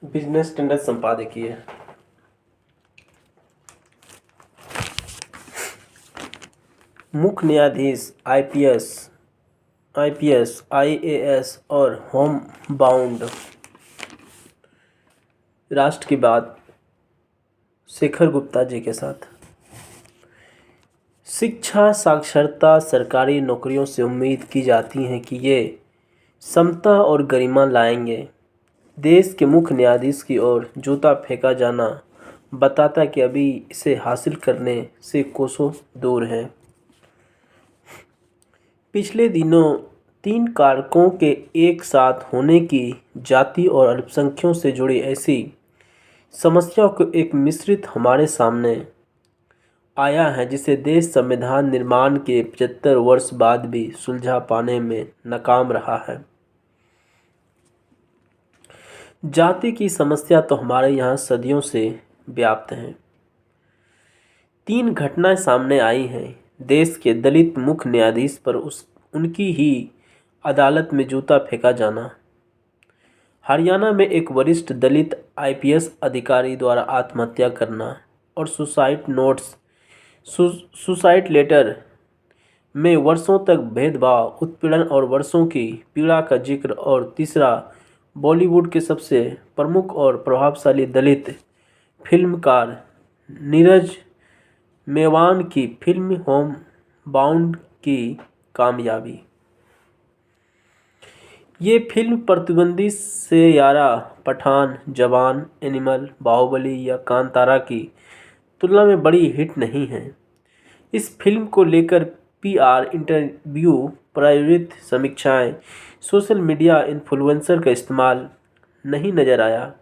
Business standard संपादकीय। मुख्य न्यायाधीश आईपीएस, आईएएस और होम बाउंड। राष्ट्र की बात शेखर गुप्ता जी के साथ। शिक्षा, साक्षरता, सरकारी नौकरियों से उम्मीद की जाती है कि ये समता और गरिमा लाएंगे। देश के मुख्य न्यायाधीश की ओर जूता फेंका जाना बताता कि अभी इसे हासिल करने से कोसों दूर है। पिछले दिनों 3 कारकों के एक साथ होने की जाति और अल्पसंख्यकों से जुड़ी ऐसी समस्याओं को एक मिश्रित हमारे सामने आया है जिसे देश संविधान निर्माण के 75 वर्ष बाद भी सुलझा पाने में नाकाम रहा है। जाति की समस्या तो हमारे यहाँ सदियों से व्याप्त है। 3 घटनाएं सामने आई हैं। देश के दलित मुख्य न्यायाधीश पर उनकी ही अदालत में जूता फेंका जाना, हरियाणा में एक वरिष्ठ दलित आईपीएस अधिकारी द्वारा आत्महत्या करना और सुसाइड लेटर में वर्षों तक भेदभाव, उत्पीड़न और वर्षों की पीड़ा का जिक्र, और तीसरा बॉलीवुड के सबसे प्रमुख और प्रभावशाली दलित फिल्मकार नीरज मेवान की फिल्म होम बाउंड की कामयाबी। ये फिल्म प्रतिद्वंदी सैयारा, पठान, जवान, एनिमल, बाहुबली या कांतारा की तुलना में बड़ी हिट नहीं है। इस फिल्म को लेकर पीआर, इंटरव्यू, प्रायोजित समीक्षाएं, सोशल मीडिया इन्फ्लुएंसर का इस्तेमाल नहीं नजर आया।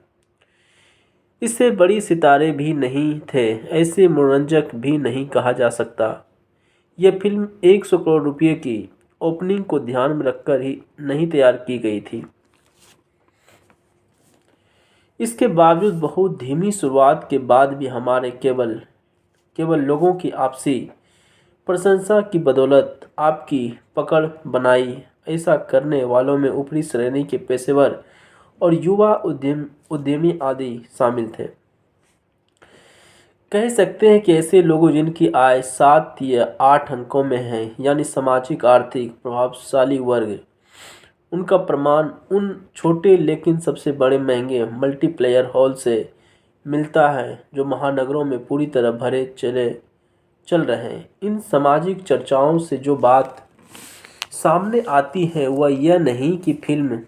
इससे बड़ी सितारे भी नहीं थे, ऐसे मनोरंजक भी नहीं कहा जा सकता। यह फिल्म 100 करोड़ रुपये की ओपनिंग को ध्यान में रखकर ही नहीं तैयार की गई थी। इसके बावजूद बहुत धीमी शुरुआत के बाद भी हमारे केवल लोगों की आपसी प्रशंसा की बदौलत आपकी पकड़ बनाई। ऐसा करने वालों में ऊपरी श्रेणी के पेशेवर और युवा उद्यमी आदि शामिल थे। कह सकते हैं कि ऐसे लोगों जिनकी आय 7 या 8 अंकों में है, यानी सामाजिक आर्थिक प्रभावशाली वर्ग, उनका प्रमाण उन छोटे लेकिन सबसे बड़े महंगे मल्टीप्लेयर हॉल से मिलता है जो महानगरों में पूरी तरह भरे चल रहे हैं। इन सामाजिक चर्चाओं से जो बात सामने आती है वह यह नहीं कि फिल्म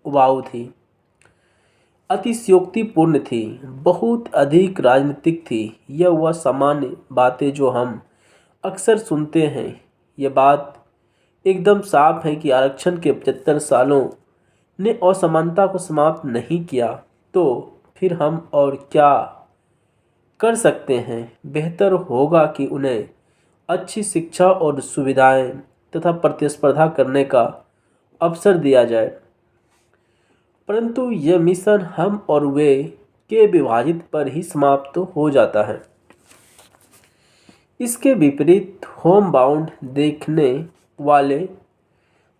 उबाऊ थी, अतिशयोक्तिपूर्ण थी, बहुत अधिक राजनीतिक थी। यह वह सामान्य बातें जो हम अक्सर सुनते हैं। यह बात एकदम साफ है कि आरक्षण के 75 सालों ने असमानता को समाप्त नहीं किया, तो फिर हम और क्या कर सकते हैं। बेहतर होगा कि उन्हें अच्छी शिक्षा और सुविधाएं तथा प्रतिस्पर्धा करने का अवसर दिया जाए, परंतु यह मिशन हम और वे के विभाजित पर ही समाप्त हो जाता है। इसके विपरीत होम बाउंड देखने वाले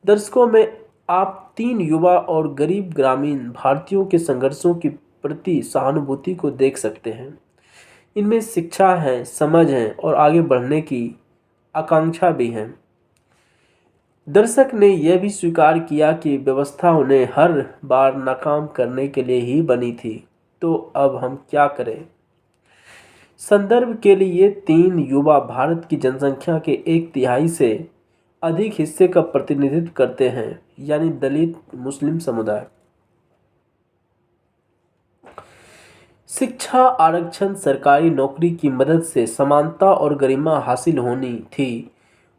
दर्शकों में आप 3 युवा और गरीब ग्रामीण भारतीयों के संघर्षों के प्रति सहानुभूति को देख सकते हैं। इनमें शिक्षा है, समझ है और आगे बढ़ने की आकांक्षा भी है। दर्शक ने यह भी स्वीकार किया कि व्यवस्था उन्हें हर बार नाकाम करने के लिए ही बनी थी, तो अब हम क्या करें। संदर्भ के लिए ये 3 युवा भारत की जनसंख्या के 1/3 से अधिक हिस्से का प्रतिनिधित्व करते हैं, यानी दलित मुस्लिम समुदाय। शिक्षा, आरक्षण, सरकारी नौकरी की मदद से समानता और गरिमा हासिल होनी थी।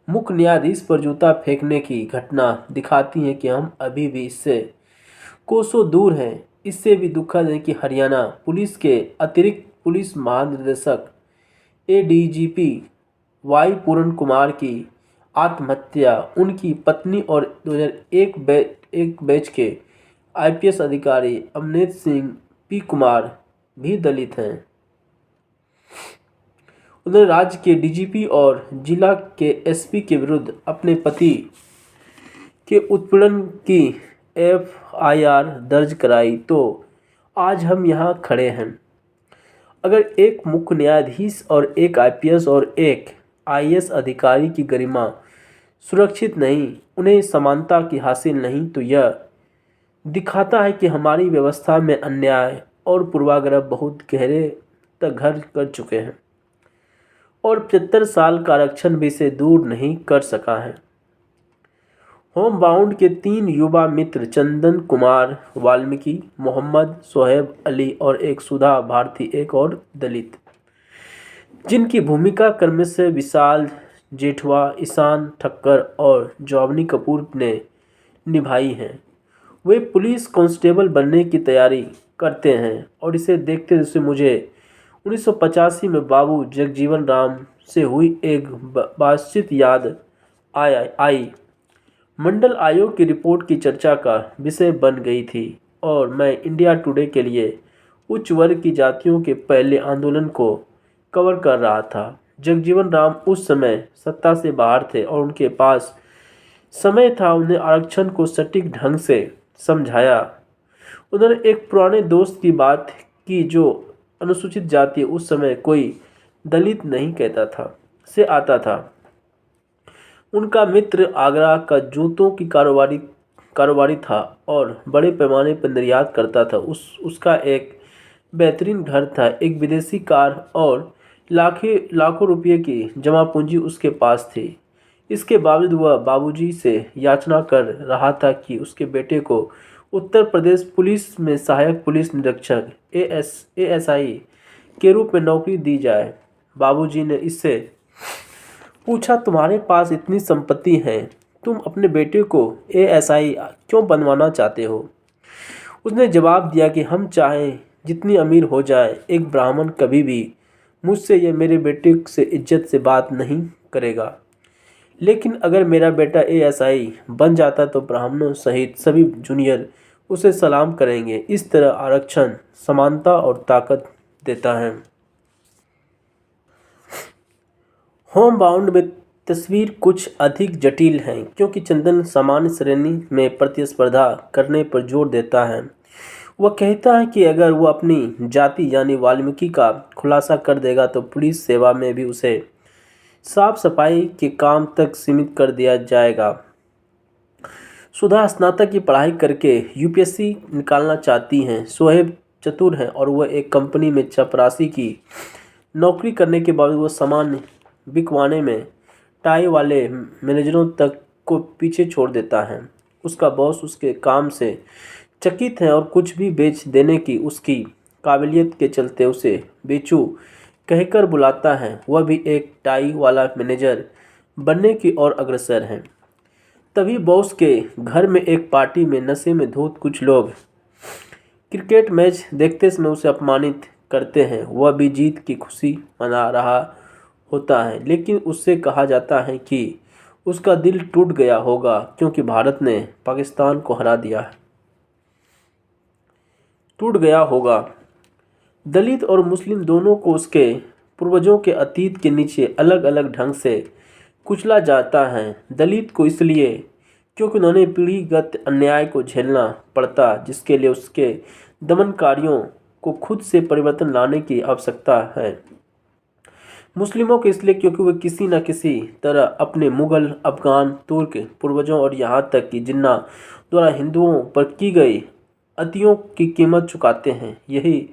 मुख्य न्यायाधीश पर जूता फेंकने की घटना दिखाती है कि हम अभी भी इससे कोसों दूर हैं। इससे भी दुखद है कि हरियाणा पुलिस के अतिरिक्त पुलिस महानिदेशक एडीजीपी वाई पूर्ण कुमार की आत्महत्या, उनकी पत्नी और 2001 बैच के आईपीएस अधिकारी अमनेत सिंह पी कुमार भी दलित हैं। उन्होंने राज्य के डीजीपी और जिला के एसपी के विरुद्ध अपने पति के उत्पीड़न की एफआईआर दर्ज कराई, तो आज हम यहाँ खड़े हैं। अगर एक मुख्य न्यायाधीश और एक आईपीएस और एक आईएएस अधिकारी की गरिमा सुरक्षित नहीं, उन्हें समानता की हासिल नहीं, तो यह दिखाता है कि हमारी व्यवस्था में अन्याय और पूर्वाग्रह बहुत गहरे तक घर कर चुके हैं और 75 साल का आरक्षण भी इसे दूर नहीं कर सका है। होम बाउंड के 3 युवा मित्र चंदन कुमार वाल्मीकि, मोहम्मद सोहेब अली और एक सुधा भारती, एक और दलित, जिनकी भूमिका क्रम से विशाल जेठवा, ईशान ठक्कर और जॉवनी कपूर ने निभाई है। वे पुलिस कांस्टेबल बनने की तैयारी करते हैं और इसे देखते हुए मुझे 1985 में बाबू जगजीवन राम से हुई एक बातचीत याद आई। मंडल आयोग की रिपोर्ट की चर्चा का विषय बन गई थी और मैं इंडिया टुडे के लिए उच्च वर्ग की जातियों के पहले आंदोलन को कवर कर रहा था। जगजीवन राम उस समय सत्ता से बाहर थे और उनके पास समय था उन्हें आरक्षण को सटीक ढंग से समझाया। उन्होंने एक पुराने दोस्त की बात की जो अनुसूचित जाति उस समय कोई दलित नहीं कहता था से आता था। उनका मित्र आगरा का जूतों की कारोबारी था और बड़े पैमाने पर निर्यात करता था। उसका एक बेहतरीन घर था, एक विदेशी कार और लाखों रुपए की जमा पूंजी उसके पास थी। इसके बावजूद वह बाबूजी से याचना कर रहा था कि उसके बेटे को उत्तर प्रदेश पुलिस में सहायक पुलिस निरीक्षक एएसआई के रूप में नौकरी दी जाए। बाबूजी ने इससे पूछा, तुम्हारे पास इतनी संपत्ति है, तुम अपने बेटे को एएसआई क्यों बनवाना चाहते हो? उसने जवाब दिया कि हम चाहें जितनी अमीर हो जाए, एक ब्राह्मण कभी भी मुझसे या मेरे बेटे से इज्जत से बात नहीं करेगा, लेकिन अगर मेरा बेटा एएसआई बन जाता तो ब्राह्मणों सहित सभी जूनियर उसे सलाम करेंगे। इस तरह आरक्षण समानता और ताकत देता है। होम बाउंड में तस्वीर कुछ अधिक जटिल है क्योंकि चंदन सामान्य श्रेणी में प्रतिस्पर्धा करने पर जोर देता है। वह कहता है कि अगर वह अपनी जाति यानी वाल्मीकि का खुलासा कर देगा तो पुलिस सेवा में भी उसे साफ सफाई के काम तक सीमित कर दिया जाएगा। सुधा स्नातक की पढ़ाई करके यूपीएससी निकालना चाहती हैं। सोहेब चतुर हैं और वह एक कंपनी में चपरासी की नौकरी करने के बावजूद वह सामान बिकवाने में टाई वाले मैनेजरों तक को पीछे छोड़ देता है। उसका बॉस उसके काम से चकित है और कुछ भी बेच देने की उसकी काबिलियत के चलते उसे बेचू कहकर बुलाता है। वह भी एक टाई वाला मैनेजर बनने की ओर अग्रसर है। तभी बॉस के घर में एक पार्टी में नशे में धुत कुछ लोग क्रिकेट मैच देखते समय उसे अपमानित करते हैं। वह भी जीत की खुशी मना रहा होता है, लेकिन उससे कहा जाता है कि उसका दिल टूट गया होगा क्योंकि भारत ने पाकिस्तान को हरा दिया है। टूट गया होगा। दलित और मुस्लिम दोनों को उसके पूर्वजों के अतीत के नीचे अलग अलग ढंग से कुचला जाता है। दलित को इसलिए क्योंकि उन्होंने पीढ़ीगत अन्याय को झेलना पड़ता, जिसके लिए उसके दमनकारियों को खुद से परिवर्तन लाने की आवश्यकता है। मुस्लिमों को इसलिए क्योंकि वे किसी न किसी तरह अपने मुगल, अफगान, तुर्क पूर्वजों और यहाँ तक कि जिन्ना द्वारा हिंदुओं पर की गई अतियों की कीमत चुकाते हैं। यही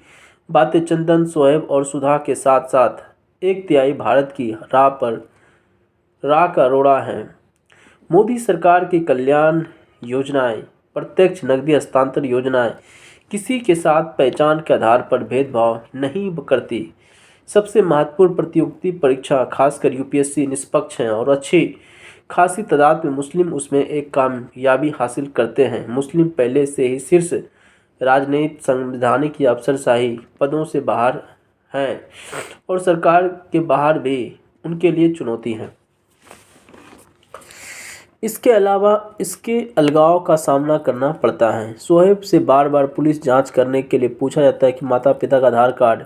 बातें चंदन, सोहेब और सुधा के साथ साथ 1/3 भारत की राह का रोड़ा है। मोदी सरकार की कल्याण योजनाएं, प्रत्यक्ष नकदी हस्तांतरण योजनाएं किसी के साथ पहचान के आधार पर भेदभाव नहीं करती। सबसे महत्वपूर्ण प्रतियोगिता परीक्षा खासकर यूपीएससी निष्पक्ष है और अच्छी खासी तादाद में मुस्लिम उसमें एक कामयाबी हासिल करते हैं। मुस्लिम पहले से ही शीर्ष राजनीतिक, संवैधानिक या अफसरशाही पदों से बाहर हैं और सरकार के बाहर भी उनके लिए चुनौती है। इसके अलावा इसके अलगाव का सामना करना पड़ता है। सोहेब से बार बार पुलिस जांच करने के लिए पूछा जाता है कि माता पिता का आधार कार्ड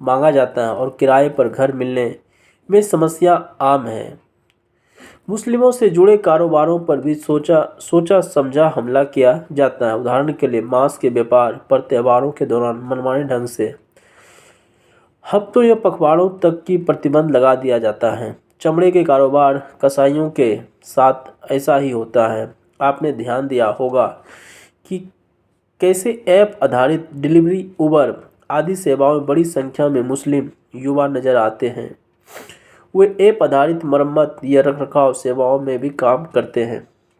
मांगा जाता है और किराए पर घर मिलने में समस्या आम है। मुस्लिमों से जुड़े कारोबारों पर भी सोचा समझा हमला किया जाता है। उदाहरण के लिए मांस के व्यापार पर त्योहारों के दौरान मनमाने ढंग से हफ्तों या पखवाड़ों तक की प्रतिबंध लगा दिया जाता है। चमड़े के कारोबार कसाईयों के साथ ऐसा ही होता है। आपने ध्यान दिया होगा कि कैसे ऐप आधारित डिलीवरी, उबर आदि सेवाओं में बड़ी संख्या में मुस्लिम युवा नजर आते हैं। वे ऐप आधारित मरम्मत या रखरखाव सेवाओं में भी काम करते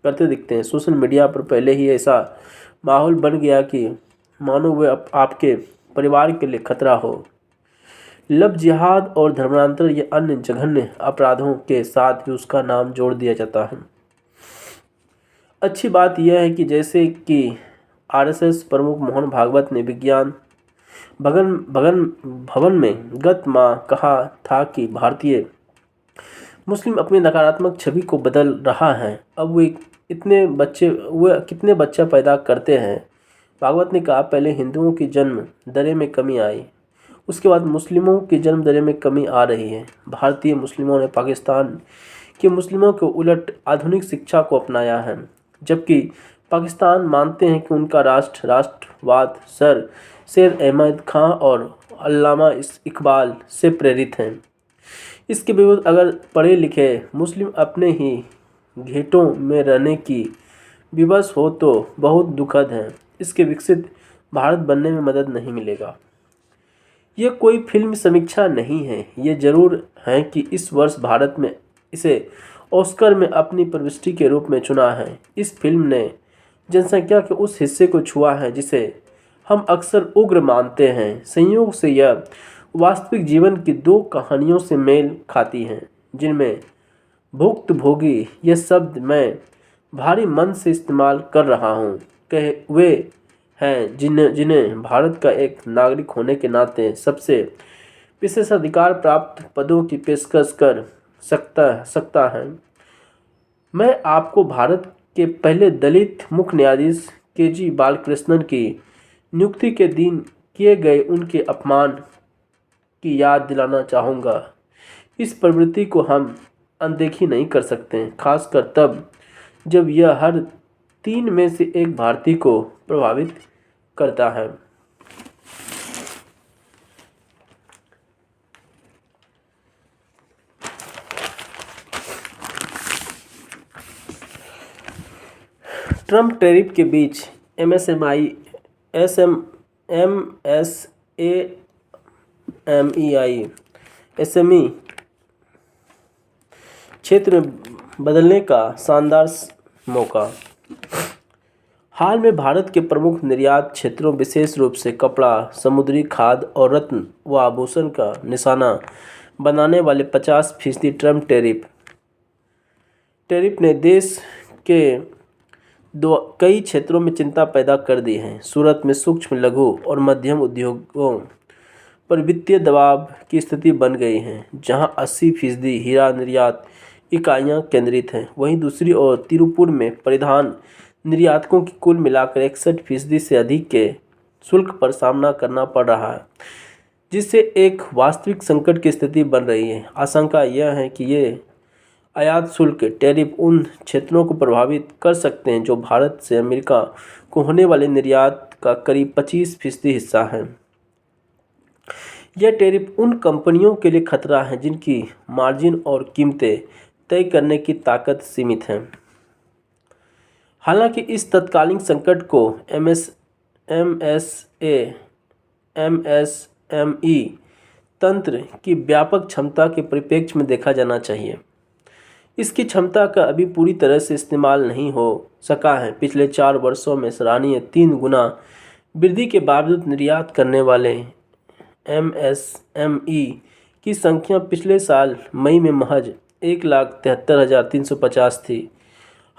दिखते हैं। सोशल मीडिया पर पहले ही ऐसा माहौल बन गया कि मानो वे आपके परिवार के लिए खतरा हो। लव जिहाद और धर्मांतर या अन्य जघन्य अपराधों के साथ भी उसका नाम जोड़ दिया जाता है। अच्छी बात यह है कि जैसे कि आरएसएस प्रमुख मोहन भागवत ने विज्ञान भवन में गत माह कहा था कि भारतीय मुस्लिम अपनी नकारात्मक छवि को बदल रहा है। अब वे कितने बच्चा पैदा करते हैं। भागवत ने कहा, पहले हिंदुओं की जन्म दरें में कमी आई, उसके बाद मुस्लिमों की जन्म दरें में कमी आ रही है। भारतीय मुस्लिमों ने पाकिस्तान के मुस्लिमों के उलट आधुनिक शिक्षा को अपनाया है, जबकि पाकिस्तान मानते हैं कि उनका राष्ट्रवाद सर सैयद अहमद खां और अल्लामा इकबाल से प्रेरित है। इसके विरुद्ध अगर पढ़े लिखे मुस्लिम अपने ही घेटों में रहने की विवश हो तो बहुत दुखद है। इसके विकसित भारत बनने में मदद नहीं मिलेगा। यह कोई फिल्म समीक्षा नहीं है। ये जरूर है कि इस वर्ष भारत में इसे ऑस्कर में अपनी प्रविष्टि के रूप में चुना है। इस फिल्म ने जनसंख्या के उस हिस्से को छुआ है जिसे हम अक्सर उग्र मानते हैं। संयोग से यह वास्तविक जीवन की दो कहानियों से मेल खाती हैं, जिनमें भुक्तभोगी यह शब्द मैं भारी मन से इस्तेमाल कर रहा हूँ कहे वे हैं जिन्हें भारत का एक नागरिक होने के नाते सबसे विशेषाधिकार प्राप्त पदों की पेशकश कर सकता है। मैं आपको भारत के पहले दलित मुख्य न्यायाधीश के.जी. बालकृष्णन की नियुक्ति के दिन किए गए उनके अपमान की याद दिलाना चाहूँगा। इस प्रवृत्ति को हम अनदेखी नहीं कर सकते, खासकर तब जब यह हर 3 में से 1 भारतीय को प्रभावित करता है। ट्रम्प टैरिफ के बीच एसएमई क्षेत्र में बदलने का शानदार मौका। हाल में भारत के प्रमुख निर्यात क्षेत्रों विशेष रूप से कपड़ा, समुद्री खाद्य और रत्न व आभूषण का निशाना बनाने वाले 50% ट्रम्प टैरिफ ने देश के कई क्षेत्रों में चिंता पैदा कर दी है। सूरत में सूक्ष्म, लघु और मध्यम उद्योगों पर वित्तीय दबाव की स्थिति बन गई है, जहां 80% हीरा निर्यात इकाइयां केंद्रित हैं। वहीं दूसरी ओर तिरुपुर में परिधान निर्यातकों की कुल मिलाकर 61% से अधिक के शुल्क पर सामना करना पड़ रहा है, जिससे एक वास्तविक संकट की स्थिति बन रही है। आशंका यह है कि ये आयात शुल्क टैरिफ उन क्षेत्रों को प्रभावित कर सकते हैं जो भारत से अमेरिका को होने वाले निर्यात का करीब 25% हिस्सा है। यह टैरिफ उन कंपनियों के लिए खतरा है जिनकी मार्जिन और कीमतें तय करने की ताकत सीमित है। हालांकि इस तत्कालीन संकट को एमएसएमई तंत्र की व्यापक क्षमता के परिप्रेक्ष्य में देखा जाना चाहिए। इसकी क्षमता का अभी पूरी तरह से इस्तेमाल नहीं हो सका है। पिछले 4 वर्षों में सराहनीय 3 गुना वृद्धि के बावजूद निर्यात करने वाले एमएसएमई की संख्या पिछले साल मई में महज 1,73,350 थी।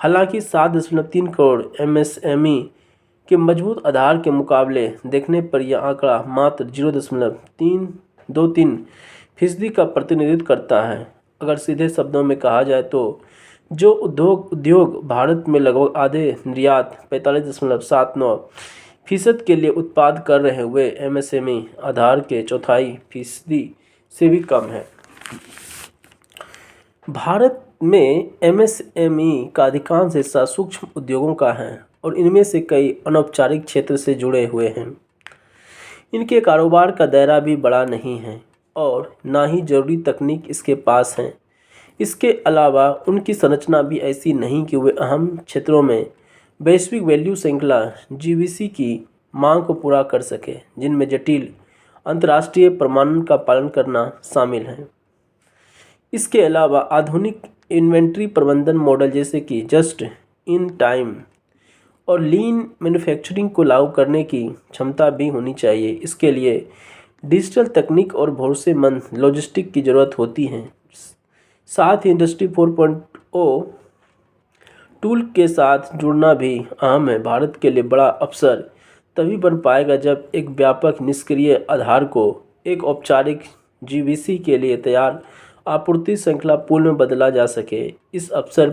हालांकि 7.3 करोड़ एमएसएमई के मजबूत आधार के मुकाबले देखने पर यह आंकड़ा मात्र 0.323% का प्रतिनिधित्व करता है। अगर सीधे शब्दों में कहा जाए तो जो उद्योग भारत में लगभग आधे निर्यात 45.79% के लिए उत्पाद कर रहे हैं, वे एमएसएमई आधार के 1/4% से भी कम है। भारत में एमएसएमई का अधिकांश हिस्सा सूक्ष्म उद्योगों का है और इनमें से कई अनौपचारिक क्षेत्र से जुड़े हुए हैं। इनके कारोबार का दायरा भी बड़ा नहीं है और ना ही जरूरी तकनीक इसके पास है। इसके अलावा उनकी संरचना भी ऐसी नहीं कि वे अहम क्षेत्रों में वैश्विक वैल्यू श्रृंखला जीवीसी की मांग को पूरा कर सके, जिनमें जटिल अंतर्राष्ट्रीय प्रमाणन का पालन करना शामिल है। इसके अलावा आधुनिक इन्वेंट्री प्रबंधन मॉडल जैसे कि जस्ट इन टाइम और लीन मैन्युफैक्चरिंग को लागू करने की क्षमता भी होनी चाहिए। इसके लिए डिजिटल तकनीक और भरोसेमंद लॉजिस्टिक की ज़रूरत होती है। साथ ही इंडस्ट्री 4.0 टूल के साथ जुड़ना भी अहम है। भारत के लिए बड़ा अवसर तभी बन पाएगा जब एक व्यापक निष्क्रिय आधार को एक औपचारिक जीवीसी के लिए तैयार आपूर्ति श्रृंखला पूल में बदला जा सके। इस अवसर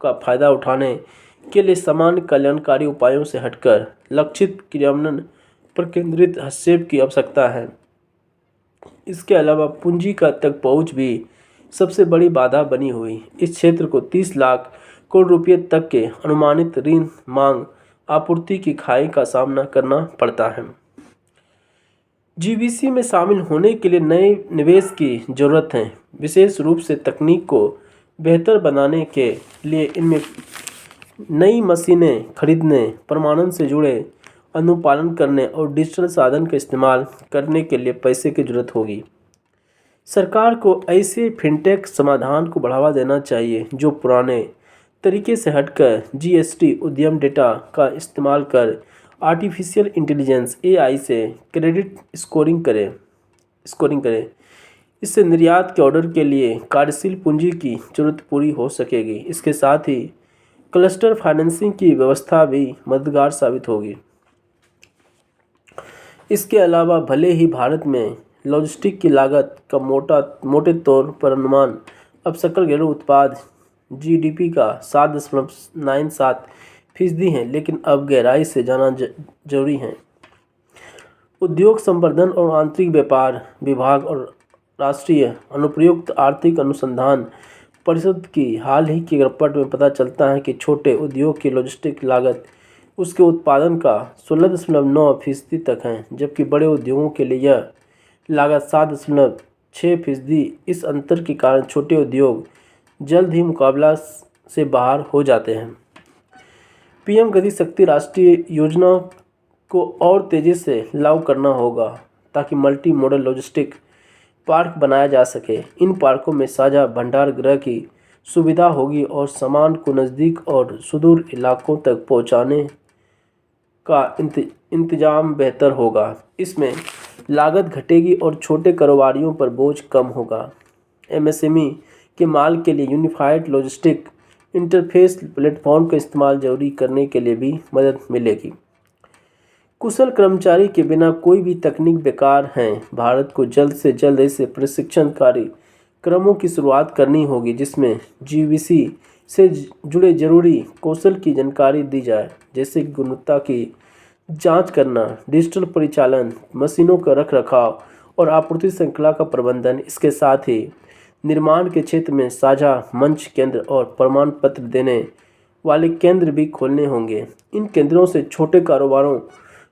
का फायदा उठाने के लिए सामान्य कल्याणकारी उपायों से हटकर लक्षित क्रियान्वयन पर केंद्रित हस्तक्षेप की आवश्यकता है। इसके अलावा पूंजी का तक पहुंच भी सबसे बड़ी बाधा बनी हुई। इस क्षेत्र को 30 लाख करोड़ रुपये तक के अनुमानित ऋण मांग आपूर्ति की खाई का सामना करना पड़ता है। जीवीसी में शामिल होने के लिए नए निवेश की जरूरत है, विशेष रूप से तकनीक को बेहतर बनाने के लिए। इनमें नई मशीनें खरीदने, प्रमाणन से जुड़े अनुपालन करने और डिजिटल साधन का इस्तेमाल करने के लिए पैसे की जरूरत होगी। सरकार को ऐसे फिनटेक समाधान को बढ़ावा देना चाहिए जो पुराने तरीके से हटकर जीएसटी उद्यम डेटा का इस्तेमाल कर आर्टिफिशियल इंटेलिजेंस एआई से क्रेडिट स्कोरिंग करे। इससे निर्यात के ऑर्डर के लिए कार्यशील पूंजी की जरूरत पूरी हो सकेगी। इसके साथ ही क्लस्टर फाइनेंसिंग की व्यवस्था भी मददगार साबित होगी। इसके अलावा भले ही भारत में लॉजिस्टिक की लागत का मोटे तौर पर अनुमान अब सकल घरेलू उत्पाद जीडीपी का 7.97% है, लेकिन अब गहराई से जाना जरूरी है। उद्योग संवर्धन और आंतरिक व्यापार विभाग और राष्ट्रीय अनुप्रयुक्त आर्थिक अनुसंधान परिषद की हाल ही की रिपोर्ट में पता चलता है कि छोटे उद्योग की लॉजिस्टिक लागत उसके उत्पादन का 16.9% तक है, जबकि बड़े उद्योगों के लिए यह लागत 7.6%। इस अंतर के कारण छोटे उद्योग जल्द ही मुकाबला से बाहर हो जाते हैं। पीएम गति शक्ति राष्ट्रीय योजना को और तेज़ी से लागू करना होगा ताकि मल्टी मॉडल लॉजिस्टिक पार्क बनाया जा सके। इन पार्कों में साझा भंडार गृह की सुविधा होगी और सामान को नज़दीक और सुदूर इलाकों तक पहुंचाने का इंतजाम बेहतर होगा। इसमें लागत घटेगी और छोटे कारोबारियों पर बोझ कम होगा। एमएसएमई के माल के लिए यूनिफाइड लॉजिस्टिक इंटरफेस प्लेटफॉर्म का इस्तेमाल जरूरी करने के लिए भी मदद मिलेगी। कुशल कर्मचारी के बिना कोई भी तकनीक बेकार है। भारत को जल्द से जल्द ऐसे प्रशिक्षण कार्यक्रमों की शुरुआत करनी होगी जिसमें जीवीसी से जुड़े जरूरी कौशल की जानकारी दी जाए, जैसे गुणवत्ता की जांच करना, डिजिटल परिचालन, मशीनों का रखरखाव और आपूर्ति श्रृंखला का प्रबंधन। इसके साथ ही निर्माण के क्षेत्र में साझा मंच केंद्र और प्रमाण पत्र देने वाले केंद्र भी खोलने होंगे। इन केंद्रों से छोटे कारोबारों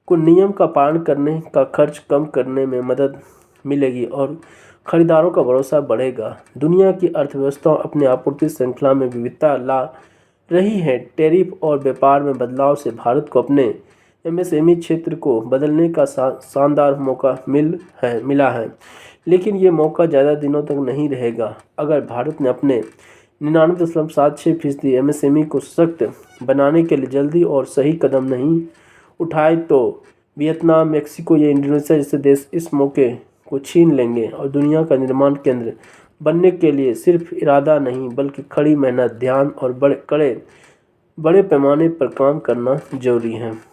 को नियम का पालन करने का खर्च कम करने में मदद मिलेगी और खरीदारों का भरोसा बढ़ेगा। दुनिया की अर्थव्यवस्था अपने आपूर्ति श्रृंखला में विविधता ला रही है। टैरिफ और व्यापार में बदलाव से भारत को अपने एमएसएमई क्षेत्र को बदलने का शानदार मौका मिला है, लेकिन ये मौका ज़्यादा दिनों तक नहीं रहेगा। अगर भारत ने अपने 99.76% एमएसएमई को सशक्त बनाने के लिए जल्दी और सही कदम नहीं उठाए तो वियतनाम, मेक्सिको या इंडोनेशिया जैसे देश इस मौके को छीन लेंगे और दुनिया का निर्माण केंद्र बनने के लिए सिर्फ इरादा नहीं बल्कि कड़ी मेहनत, ध्यान और बड़े पैमाने पर काम करना जरूरी है।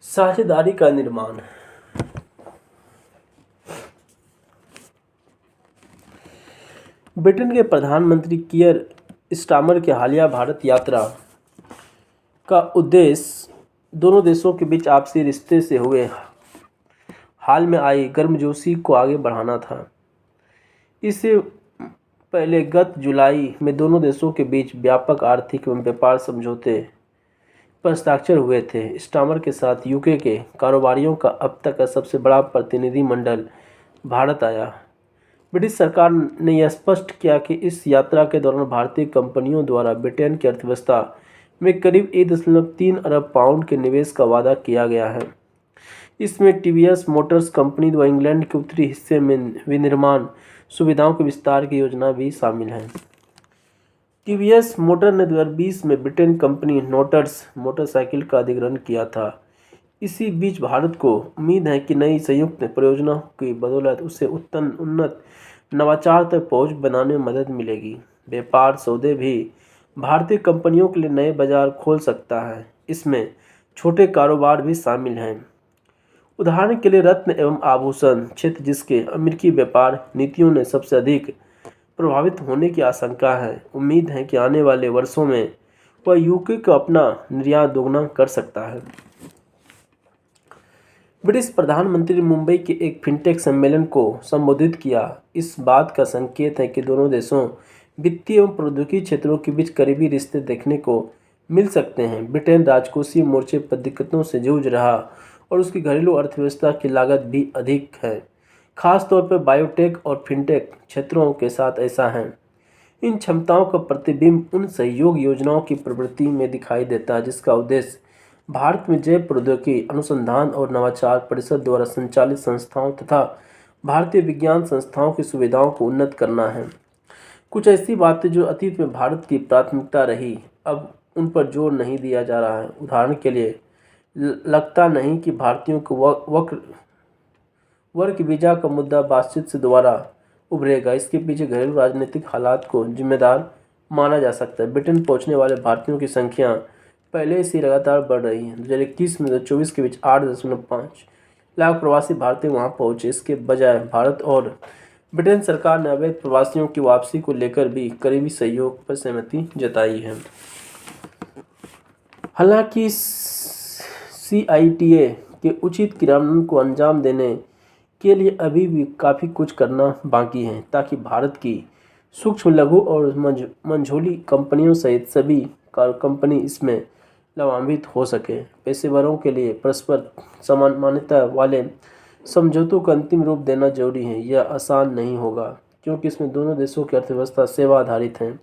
साझेदारी का निर्माण। ब्रिटेन के प्रधानमंत्री कियर स्टारमर के हालिया भारत यात्रा का उद्देश्य दोनों देशों के बीच आपसी रिश्ते से हुए हाल में आई गर्मजोशी को आगे बढ़ाना था। इससे पहले गत जुलाई में दोनों देशों के बीच व्यापक आर्थिक एवं व्यापार समझौते पर हस्ताक्षर हुए थे। स्टामर के साथ यूके के कारोबारियों का अब तक का सबसे बड़ा प्रतिनिधिमंडल भारत आया। ब्रिटिश सरकार ने यह स्पष्ट किया कि इस यात्रा के दौरान भारतीय कंपनियों द्वारा ब्रिटेन की अर्थव्यवस्था में करीब 1.3 अरब पाउंड के निवेश का वादा किया गया है। इसमें टीवीएस मोटर्स कंपनी द्वारा इंग्लैंड के उत्तरी हिस्से में विनिर्माण सुविधाओं के विस्तार की योजना भी शामिल है। टीवीएस मोटर ने 2020 में ब्रिटेन कंपनी नोटर्स मोटरसाइकिल का अधिग्रहण किया था। इसी बीच भारत को उम्मीद है कि नई संयुक्त परियोजनाओं की बदौलत उसे उन्नत नवाचार तक पहुंच बनाने में मदद मिलेगी। व्यापार सौदे भी भारतीय कंपनियों के लिए नए बाजार खोल सकता है। इसमें छोटे कारोबार भी शामिल हैं। उदाहरण के लिए रत्न एवं आभूषण क्षेत्र, जिसके अमेरिकी व्यापार नीतियों ने सबसे अधिक प्रभावित होने की आशंका है। उम्मीद है कि आने वाले वर्षों में वह यूके को अपना निर्यात दोगुना कर सकता है। ब्रिटिश प्रधानमंत्री ने मुंबई के एक फिनटेक सम्मेलन को संबोधित किया। इस बात का संकेत है कि दोनों देशों वित्तीय एवं प्रौद्योगिकी क्षेत्रों के बीच करीबी रिश्ते देखने को मिल सकते हैं। ब्रिटेन राजकोषीय मोर्चे पर दिक्कतों से जूझ रहा और उसकी घरेलू अर्थव्यवस्था की लागत भी अधिक है। खासतौर पर बायोटेक और फिनटेक क्षेत्रों के साथ ऐसा है। इन क्षमताओं का प्रतिबिंब उन सहयोग योजनाओं की प्रवृत्ति में दिखाई देता है जिसका उद्देश्य भारत में जैव प्रौद्योगिकी अनुसंधान और नवाचार परिषद द्वारा संचालित संस्थाओं तथा भारतीय विज्ञान संस्थाओं की सुविधाओं को उन्नत करना है। कुछ ऐसी बातें जो अतीत में भारत की प्राथमिकता रही, अब उन पर जोर नहीं दिया जा रहा है। उदाहरण के लिए, लगता नहीं कि भारतीयों को वर्क वीजा का मुद्दा बातचीत से दोबारा उभरेगा। इसके पीछे घरेलू राजनीतिक हालात को जिम्मेदार माना जा सकता है। ब्रिटेन पहुंचने वाले भारतीयों की संख्या पहले से लगातार बढ़ रही है। 2021 में 2024 के बीच 8.5 लाख प्रवासी भारतीय वहां पहुंचे। इसके बजाय भारत और ब्रिटेन सरकार ने अवैध प्रवासियों की वापसी को लेकर भी करीबी सहयोग पर सहमति जताई है। हालांकि सीआईटीए के उचित क्रियान्वयन को अंजाम देने के लिए अभी भी काफ़ी कुछ करना बाकी है ताकि भारत की सूक्ष्म लघु और मंझोली कंपनियों सहित सभी कंपनी इसमें लाभान्वित हो सके। पेशेवरों के लिए परस्पर समान मान्यता वाले समझौतों को अंतिम रूप देना जरूरी है। यह आसान नहीं होगा क्योंकि इसमें दोनों देशों की अर्थव्यवस्था सेवा आधारित है।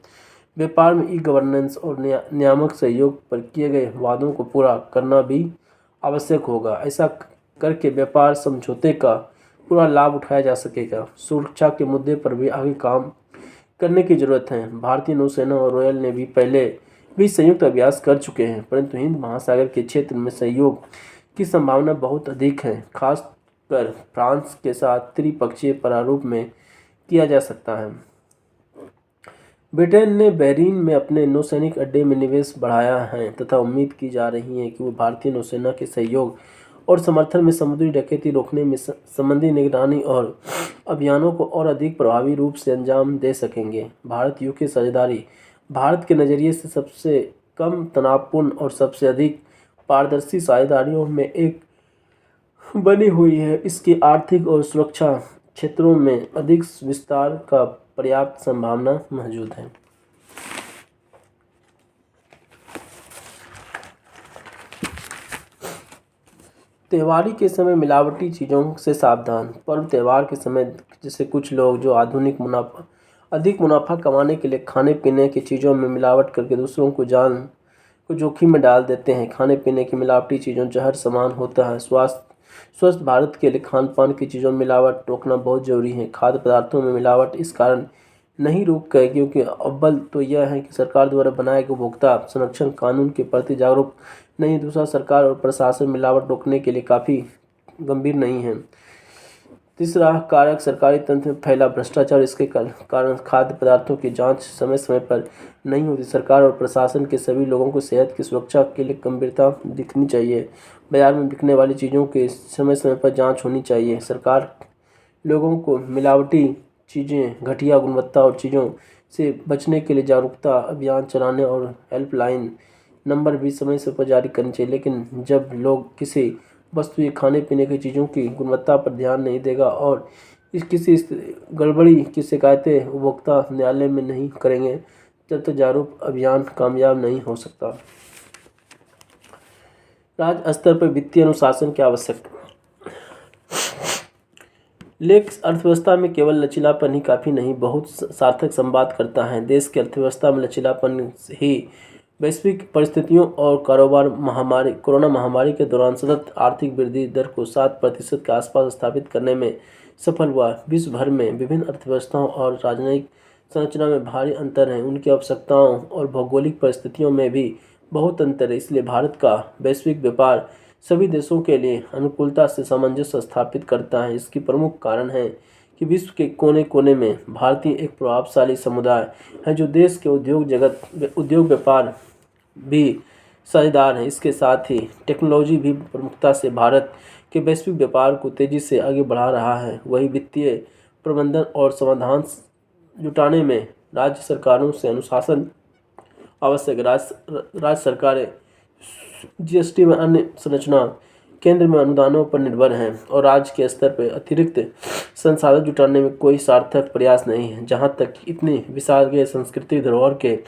व्यापार में ई गवर्नेंस और नियामक सहयोग पर किए गए वादों को पूरा करना भी आवश्यक होगा। ऐसा करके व्यापार समझौते का पूरा लाभ उठाया जा सकेगा। सुरक्षा के मुद्दे पर भी आगे काम करने की जरूरत है। भारतीय नौसेना और रॉयल नेवी पहले भी संयुक्त अभ्यास कर चुके हैं, परंतु हिंद महासागर के क्षेत्र में सहयोग की संभावना बहुत अधिक है। खासकर फ्रांस के साथ त्रिपक्षीय प्रारूप में किया जा सकता है। ब्रिटेन ने बहरीन में अपने नौसैनिक अड्डे में निवेश बढ़ाया है तथा उम्मीद की जा रही है कि वो भारतीय नौसेना के सहयोग और समर्थन में समुद्री डकैती रोकने में संबंधी निगरानी और अभियानों को और अधिक प्रभावी रूप से अंजाम दे सकेंगे। भारत यूके साझेदारी भारत के नज़रिए से सबसे कम तनावपूर्ण और सबसे अधिक पारदर्शी साझेदारियों में एक बनी हुई है। इसकी आर्थिक और सुरक्षा क्षेत्रों में अधिक विस्तार का पर्याप्त संभावना मौजूद है। त्योहारी के समय मिलावटी चीज़ों से सावधान। पर्व त्यौहार के समय जैसे कुछ लोग जो अधिक मुनाफा कमाने के लिए खाने पीने की चीज़ों में मिलावट करके दूसरों को जान को जोखिम में डाल देते हैं। खाने पीने की मिलावटी चीज़ों जहर समान होता है। स्वस्थ भारत के लिए खान पान की चीज़ों में मिलावट रोकना बहुत जरूरी है। खाद्य पदार्थों में मिलावट इस कारण नहीं रुक गए क्योंकि अव्वल तो यह है कि सरकार द्वारा बनाए गए उपभोक्ता संरक्षण कानून के प्रति जागरूक नहीं। दूसरा, सरकार और प्रशासन मिलावट रोकने के लिए काफ़ी गंभीर नहीं है। तीसरा कारक, सरकारी तंत्र में फैला भ्रष्टाचार। इसके कारण खाद्य पदार्थों की जांच समय समय पर नहीं होती। सरकार और प्रशासन के सभी लोगों को सेहत की सुरक्षा के लिए गंभीरता दिखनी चाहिए। बाजार में बिकने वाली चीज़ों की समय समय पर जांच होनी चाहिए। सरकार लोगों को मिलावटी चीज़ें, घटिया गुणवत्ता और चीज़ों से बचने के लिए जागरूकता अभियान चलाने और हेल्पलाइन नंबर भी समय से पर जारी करनी चाहिए। लेकिन जब लोग किसी वस्तु या खाने पीने की चीज़ों की गुणवत्ता पर ध्यान नहीं देगा और किसी गड़बड़ी की शिकायतें उपभोक्ता न्यायालय में नहीं करेंगे, तब तक जागरूक अभियान कामयाब नहीं हो सकता। राज्य स्तर पर वित्तीय अनुशासन की आवश्यकता। लेख अर्थव्यवस्था में केवल लचीलापन ही काफ़ी नहीं, बहुत सार्थक संवाद करता है। देश की अर्थव्यवस्था में लचीलापन ही वैश्विक परिस्थितियों और कोरोना महामारी के दौरान सतत आर्थिक वृद्धि दर को 7% के आसपास स्थापित करने में सफल हुआ। विश्व भर में विभिन्न अर्थव्यवस्थाओं और राजनयिक संरचना में भारी अंतर हैं, उनकी आवश्यकताओं और भौगोलिक परिस्थितियों में भी बहुत अंतर है। इसलिए भारत का वैश्विक व्यापार सभी देशों के लिए अनुकूलता से सामंजस्य स्थापित करता है। इसकी प्रमुख कारण है कि विश्व के कोने कोने में भारतीय एक प्रभावशाली समुदाय है जो देश के उद्योग व्यापार भी साझेदार है। इसके साथ ही टेक्नोलॉजी भी प्रमुखता से भारत के वैश्विक व्यापार को तेज़ी से आगे बढ़ा रहा है। वही वित्तीय प्रबंधन और समाधान जुटाने में राज्य सरकारों से अनुशासन आवश्यक। राज्य सरकारें जीएसटी में अन्य संरचना केंद्र में अनुदानों पर निर्भर हैं और राज्य के स्तर पर अतिरिक्त संसाधन जुटाने में कोई सार्थक प्रयास नहीं है। जहाँ तक इतनी विशाल सांस्कृतिक धरोहर के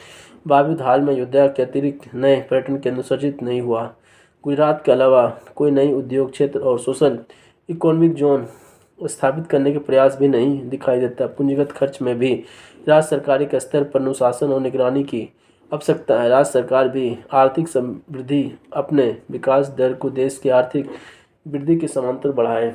बावजूद हाल में अयोध्या के अतिरिक्त नए पर्यटन केंद्र सृजित नहीं हुआ। गुजरात के अलावा कोई नई उद्योग क्षेत्र और सोशल इकोनॉमिक जोन स्थापित करने के प्रयास भी नहीं दिखाई देता। पूंजीगत खर्च में भी राज्य सरकार के स्तर पर अनुशासन और निगरानी की आवश्यकता है। राज्य सरकार भी आर्थिक समृद्धि अपने विकास दर को देश की आर्थिक वृद्धि के समांतर बढ़ाए।